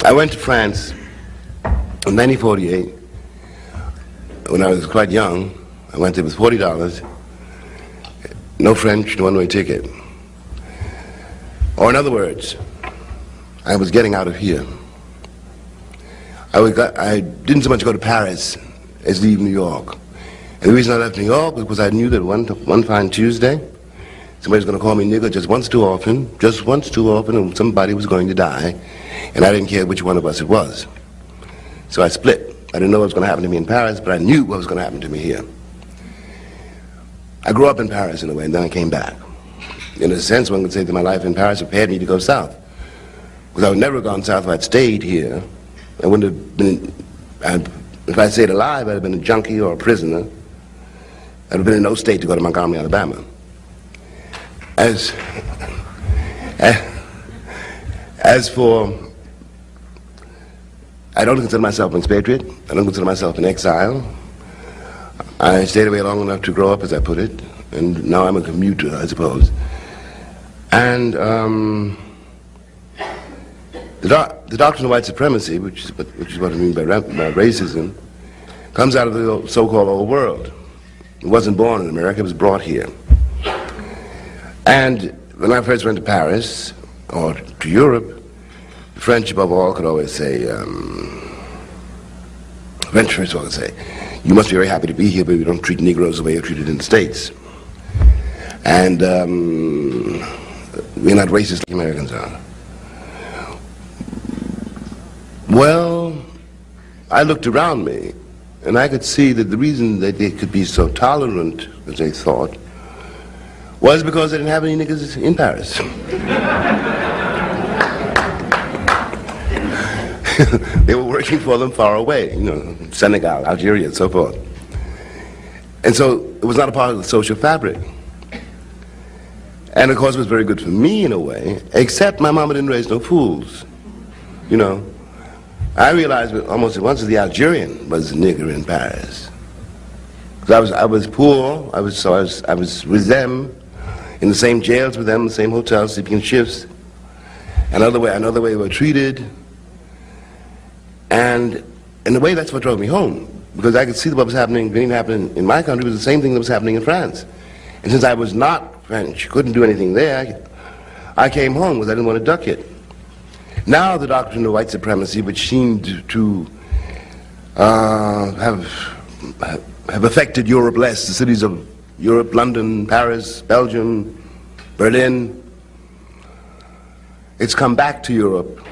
I went to France in 1948 when I was quite young. I went there with $40, no French, no one-way ticket. Or in other words, I was getting out of here. I didn't so much go to Paris as leave New York. And the reason I left New York was because I knew that one fine Tuesday, somebody's going to call me nigger just once too often, and somebody was going to die, and I didn't care which one of us it was. So I split. I didn't know what was going to happen to me in Paris, but I knew what was going to happen to me here. I grew up in Paris in a way, and then I came back. In a sense, one could say that my life in Paris prepared me to go south. Because I would never have gone south if I'd stayed here. I wouldn't have been, if I stayed alive, I'd have been a junkie or a prisoner. I'd have been in no state to go to Montgomery, Alabama. As for, I don't consider myself an expatriate. I don't consider myself an exile. I stayed away long enough to grow up, as I put it, and now I'm a commuter, I suppose. And the doctrine of white supremacy, which is what I mean by racism, comes out of the so-called old world. It wasn't born in America, it was brought here. And when I first went to Paris, or to Europe, the French above all could always say, French first of all could say, you must be very happy to be here, but we don't treat Negroes the way you're treated in the States. And we're not racist like Americans are. Well, I looked around me, and I could see that the reason that they could be so tolerant, as they thought, was because they didn't have any niggas in Paris. They were working for them far away, you know, Senegal, Algeria, and so forth. And so it was not a part of the social fabric. And of course it was very good for me in a way, except my mama didn't raise no fools, you know. I realized almost at once that the Algerian was a nigger in Paris. Because I was poor, I was with them, in the same jails with them, the same hotels, sleeping in shifts. Another way we were treated. And in a way, that's what drove me home, because I could see that what was happening in my country was the same thing that was happening in France. And since I was not French, couldn't do anything there, I came home because I didn't want to duck it. Now the doctrine of white supremacy, which seemed to have affected Europe less, the cities of Europe, London, Paris, Belgium, Berlin, it's come back to Europe